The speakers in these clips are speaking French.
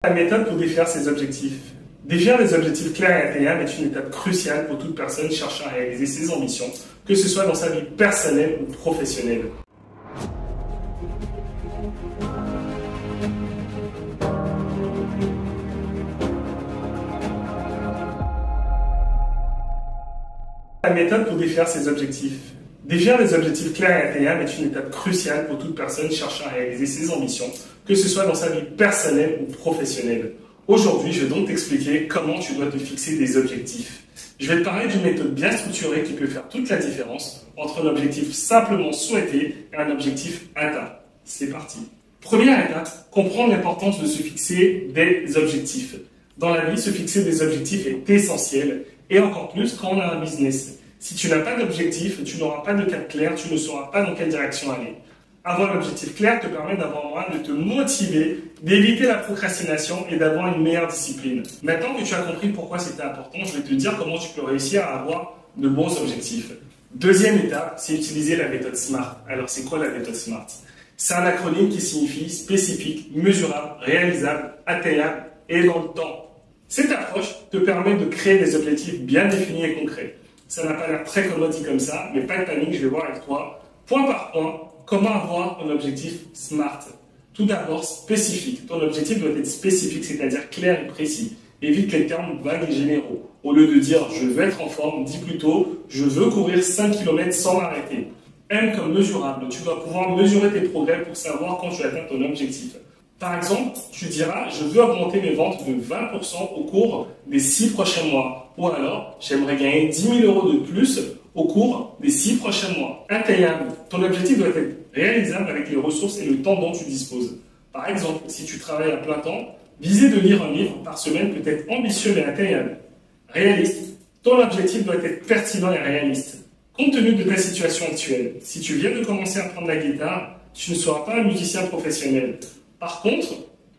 La méthode pour définir ses objectifs. Définir des objectifs clairs et atteignables est une étape cruciale pour toute personne cherchant à réaliser ses ambitions, que ce soit dans sa vie personnelle ou professionnelle. La méthode pour définir ses objectifs. Définir des objectifs clairs et atteignables est une étape cruciale pour toute personne cherchant à réaliser ses ambitions, que ce soit dans sa vie personnelle ou professionnelle. Aujourd'hui, je vais donc t'expliquer comment tu dois te fixer des objectifs. Je vais te parler d'une méthode bien structurée qui peut faire toute la différence entre un objectif simplement souhaité et un objectif atteint. C'est parti. Première étape, comprendre l'importance de se fixer des objectifs. Dans la vie, se fixer des objectifs est essentiel, et encore plus quand on a un business. Si tu n'as pas d'objectif, tu n'auras pas de cap clair, tu ne sauras pas dans quelle direction aller. Avoir un objectif clair te permet d'avoir moyen de te motiver, d'éviter la procrastination et d'avoir une meilleure discipline. Maintenant que tu as compris pourquoi c'était important, je vais te dire comment tu peux réussir à avoir de bons objectifs. Deuxième étape, c'est utiliser la méthode SMART. Alors c'est quoi la méthode SMART? C'est un acronyme qui signifie spécifique, mesurable, réalisable, atteignable et dans le temps. Cette approche te permet de créer des objectifs bien définis et concrets. Ça n'a pas l'air très commode dit comme ça, mais pas de panique, je vais voir avec toi, point par point, comment avoir un objectif SMART. Tout d'abord, spécifique. Ton objectif doit être spécifique, c'est-à-dire clair et précis. Évite les termes vagues et généraux. Au lieu de dire « je veux être en forme », dis plutôt « je veux courir 5 km sans m'arrêter ». M comme mesurable. Tu dois pouvoir mesurer tes progrès pour savoir quand tu atteins ton objectif. Par exemple, tu diras « je veux augmenter mes ventes de 20% au cours des 6 prochains mois ». Ou alors, j'aimerais gagner 10 000 € de plus au cours des 6 prochains mois. Atteignable. Ton objectif doit être réalisable avec les ressources et le temps dont tu disposes. Par exemple, si tu travailles à plein temps, viser de lire un livre par semaine peut être ambitieux mais atteignable. Réaliste. Ton objectif doit être pertinent et réaliste. Compte tenu de ta situation actuelle, si tu viens de commencer à prendre la guitare, tu ne seras pas un musicien professionnel. Par contre,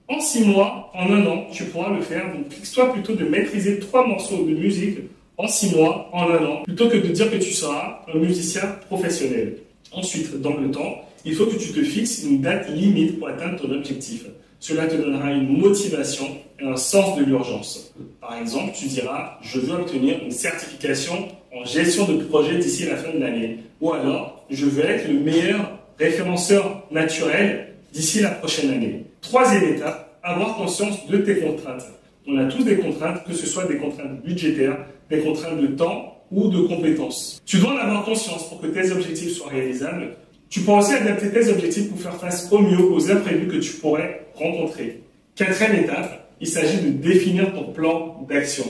en 6 mois, en 1 an, tu pourras le faire. Donc, fixe-toi plutôt de maîtriser 3 morceaux de musique en 6 mois, en 1 an, plutôt que de dire que tu seras un musicien professionnel. Ensuite, dans le temps, il faut que tu te fixes une date limite pour atteindre ton objectif. Cela te donnera une motivation et un sens de l'urgence. Par exemple, tu diras « je veux obtenir une certification en gestion de projet d'ici la fin de l'année » ou alors « je veux être le meilleur référenceur naturel d'ici la prochaine année ». Troisième étape, avoir conscience de tes contraintes. On a tous des contraintes, que ce soit des contraintes budgétaires, des contraintes de temps ou de compétences. Tu dois en avoir conscience pour que tes objectifs soient réalisables. Tu pourras aussi adapter tes objectifs pour faire face au mieux aux imprévus que tu pourrais rencontrer. Quatrième étape, il s'agit de définir ton plan d'action.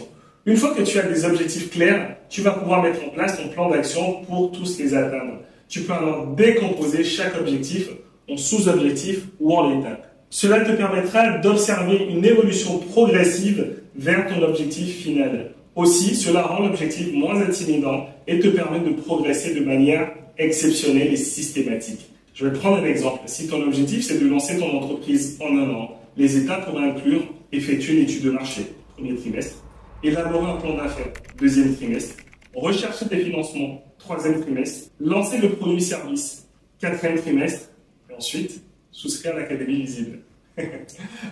Une fois que tu as des objectifs clairs, tu vas pouvoir mettre en place ton plan d'action pour tous les atteindre. Tu peux alors décomposer chaque objectif en sous-objectifs ou en étapes. Cela te permettra d'observer une évolution progressive vers ton objectif final. Aussi, cela rend l'objectif moins intimidant et te permet de progresser de manière exceptionnelle et systématique. Je vais prendre un exemple. Si ton objectif c'est de lancer ton entreprise en 1 an, les étapes pourraient inclure effectuer une étude de marché, premier trimestre, élaborer un plan d'affaires, deuxième trimestre, rechercher des financements, troisième trimestre, lancer le produit-service, quatrième trimestre, et ensuite souscrire à l'Académie Visible.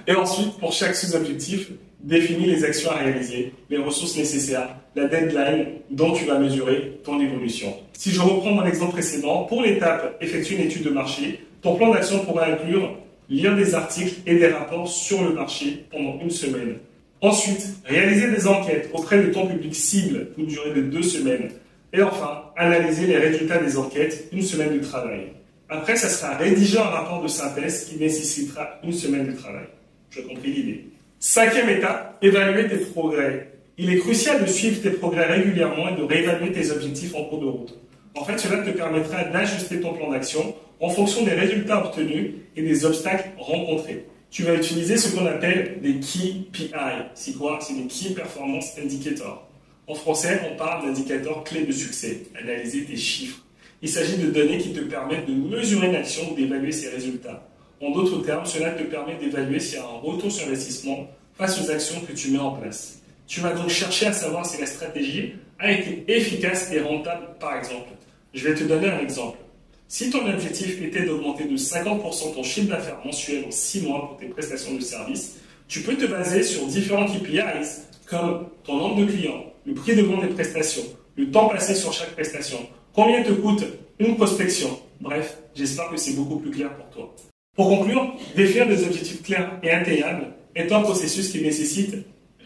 Et ensuite, pour chaque sous-objectif, définis les actions à réaliser, les ressources nécessaires, la deadline dont tu vas mesurer ton évolution. Si je reprends mon exemple précédent, pour l'étape effectuer une étude de marché, ton plan d'action pourra inclure lire des articles et des rapports sur le marché pendant 1 semaine. Ensuite, réaliser des enquêtes auprès de ton public cible pour une durée de 2 semaines. Et enfin, analyser les résultats des enquêtes, 1 semaine de travail. Après, ça sera rédiger un rapport de synthèse qui nécessitera 1 semaine de travail. Tu as compris l'idée. 5e étape, évaluer tes progrès. Il est crucial de suivre tes progrès régulièrement et de réévaluer tes objectifs en cours de route. En fait, cela te permettra d'ajuster ton plan d'action en fonction des résultats obtenus et des obstacles rencontrés. Tu vas utiliser ce qu'on appelle des KPI. C'est quoi? C'est des Key Performance Indicators. En français, on parle d'indicateurs clés de succès. Analyser tes chiffres. Il s'agit de données qui te permettent de mesurer une action ou d'évaluer ses résultats. En d'autres termes, cela te permet d'évaluer s'il y a un retour sur investissement face aux actions que tu mets en place. Tu vas donc chercher à savoir si la stratégie a été efficace et rentable, par exemple. Je vais te donner un exemple. Si ton objectif était d'augmenter de 50% ton chiffre d'affaires mensuel en 6 mois pour tes prestations de services, Tu peux te baser sur différents KPIs comme ton nombre de clients, le prix de vente des prestations, le temps passé sur chaque prestation, combien te coûte une prospection. Bref, j'espère que c'est beaucoup plus clair pour toi. Pour conclure, définir des objectifs clairs et atteignables est un processus qui nécessite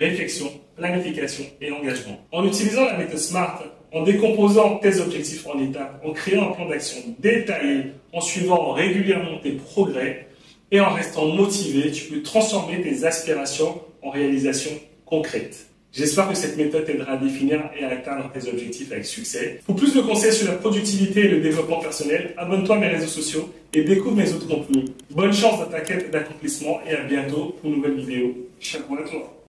réflexion, planification et engagement. En utilisant la méthode SMART, en décomposant tes objectifs en étapes, en créant un plan d'action détaillé, en suivant régulièrement tes progrès et en restant motivé, tu peux transformer tes aspirations en réalisations concrètes. J'espère que cette méthode t'aidera à définir et à atteindre tes objectifs avec succès. Pour plus de conseils sur la productivité et le développement personnel, abonne-toi à mes réseaux sociaux et découvre mes autres contenus. Bonne chance dans ta quête d'accomplissement et à bientôt pour une nouvelle vidéo. Chapeau à toi.